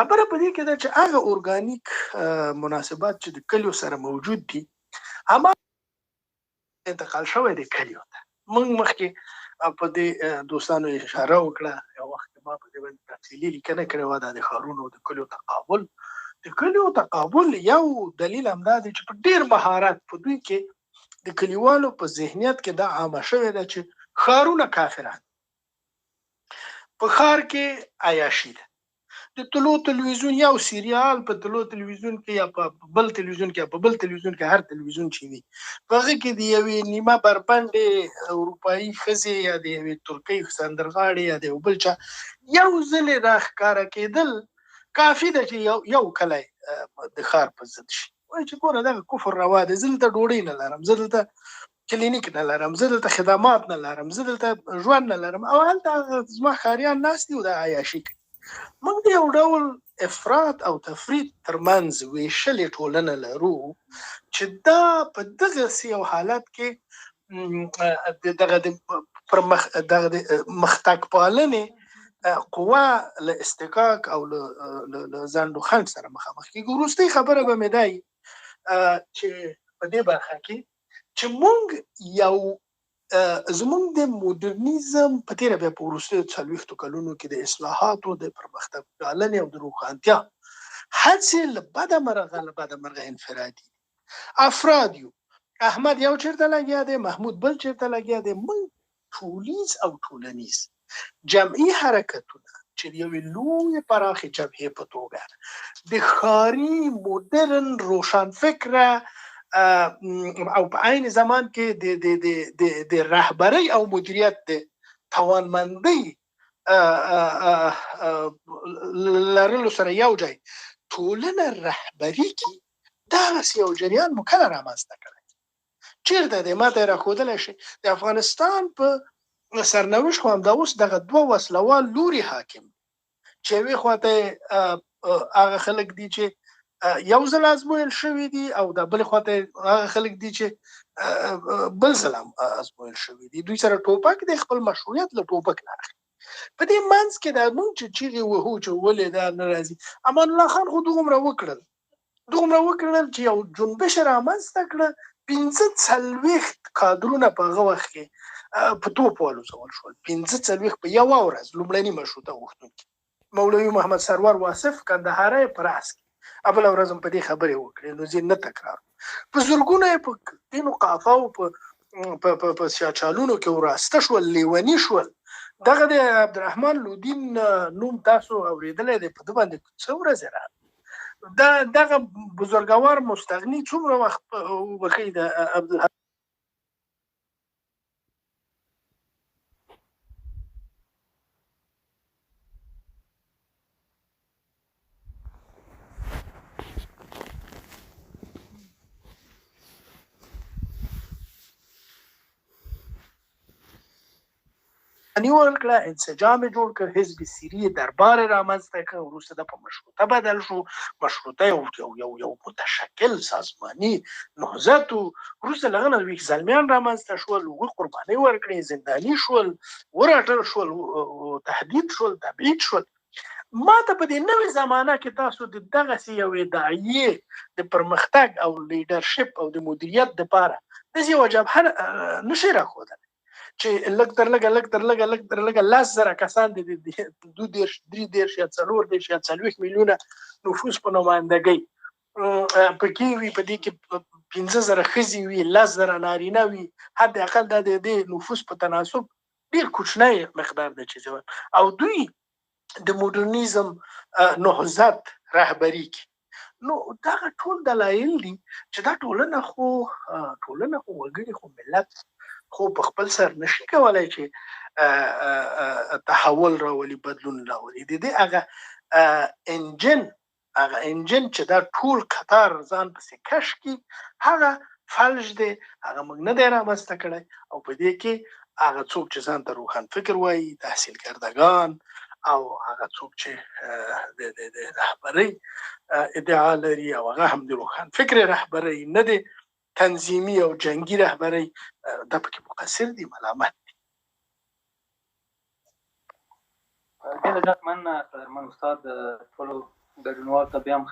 خبره په دې کې ده چې هغه اورګانیک مناسبات چې د کلیو سره موجود دي اما انتقال شوی دی کلیو ته. موږ مخکې په دې دوستانو اشاره وکړه، یو وخت ما په دې باندې تفصیلي لیکنه کړې وه، دا د ښارونو د کلیو تقابل. د کلیو تقابل یو دلیل همدا دی چې په ډېر مهارت په دوی کې د کلیوالو په ذهنیت کې دا عامه شوې ده چې ښارونه کافران، په ښار کې عیاشي ده. د طلوع تلویزیون یو سیریال په طلوع تلویزیون کې یا په بل تلویزیون کې یا په بل تلویزیون کې، هر تلویزیون چې وي په هغه کې د یوې نیمه بربنډې اروپایي ښځې یا د یوې ترکۍ سندرغاړې یا د یو بل چا یو ځلې راښکاره کېدل کافي ده چې یو کلی د ښار په ضد شي. وایي چې ګوره دغه کفر روا دی، زه دلته ډوډۍ نه لرم، زه دلته کلینیک نه لرم، زه دلته خدمات نه لرم، زه دلته ژوند نه لرم، او هلته زما ښاریان ناست دي او د عیاشي کوي. موږ د یو ډول افراط او تفرید ترمنځ ویشلې ټولنه لرو چې دا په دغسې یو حالت کې دغه د مختک پالنې قوه له استکاک او له ځنډ و خنډ سره مخامخ کېږي. وروستۍ خبره به مې دا وي چې په دې برخه کې چې موږ یو زمونږ د موډرنیزم په تیره بیا په وروستیو 40 کلونو کې د اصلاحاتو د پرمختګ پالنې او د روښانتیا هڅې له بده مرغه انفرادي افراد یو. احمد یو چېرته لګیا دی، محمود بل چېرته لګیا دی. موږ ټولیز او ټولنیز جمعي حرکتونه چې د یوې لویې پراخې جبهې په توګه د ښاري موډرن روښانفکره او په عین زمان کې د رهبرۍ او مدیریت د توانمندۍ لرلو سره یو ځای ټولنه رهبري کړي، دغسې یو جریان مو کله رامنځته کړی؟ چېرته دی؟ ما ته یې راښودلی شي؟ د افغانستان په سرنوشت خو همدا اوس دغه دوه وسلوال لوري حاکم چې یوې خواته هغه خلک دي چې یو ځل ازمویل شوي دي او د بلې خواته هغه خلک دي چې بل ځل ازمویل شوي دي. دوی سره ټوپک دی، خپل مشروعیت له ټوپک نه اخلي. په دې منځ کې دا موږ چې چیغې وهو چې ولې دا نه راځي، امان الله خان خو دومره وکړل چې یو جنبش رامنځته کړه. 45 کادرونه په هغه وخت کې په توپ والوځول شول. 45 په یوه ورځ لومړني مشروطه غوښتونکي. مولوي محمد سرور واصف کندهاری په راس کې بله ورځ هم په دې خبرې وکړې، نو زه نه تکرار. په زرګونه یې په دینو قافاو په سیاچالونو کې وراسته شول، لیوني شول. دغه د عبدالرحمن لودین نوم تاسو اورېدلی دی، په ده باندې څه ورځې راغلې. دغه بزرګوار مستغني څومره وخت وبښئ د عبدالحمید نیول کړه، انسجام جوړ کړ، حزب سیري دربار رامنځته کړ. وروسته د په مشروطه بدل شو. مشروطه یو متشکل سازماني نهضت و. وروسته له هغه نه زلمیان رامنځته شول، هغوی قربانۍ ورکړې، زنداني شول، ورټل شول، تهدید شول، تبعید شول. ما ته په دې نوې زمانه کې تاسو د دغسې یوې داعیې د پرمختګ او لیډرشپ او د مدیریت دپاره داسې یوه جبهه نشئ راښودلی چې لږ تر لږه 10,000 کسان د 22 23 یا 24 یا 40 میلیونه نفوس په نمایندګۍ پکې وي، په دې کې 15,000 ښځې وي، 10,000 نارینه وي. حد اقل دا د نفوس په تناسب ډېر کوچنی مقدار دی چې او دوی د موډرنیزم نهضت رهبري کوي. نو دغه ټول دلایل دي چې دا ټولنه خو وګړي خو ملت خو په خپل سر نشي کولای چې تحول راولي، بدلون راولي. د دې هغه انجن چې دا ټول قطار ځان پسې کش کړي، هغه فلج دی، هغه موږ نه دی رامنځته کړی. او په دې کې هغه څوک چې ځان ته روښان فکر وایي، تحصیل کردگان، او هغه څوک چې د رهبرۍ ادعا لري، او هغه هم د روښان فکر رهبرۍ نه دی، تنظیمي او جنگي رهبرۍ، دا پکې مقصر دي، ملامت دي. ډېر زیات مننه قدرمن استاد ټولو ګډونوالو ته بیا هم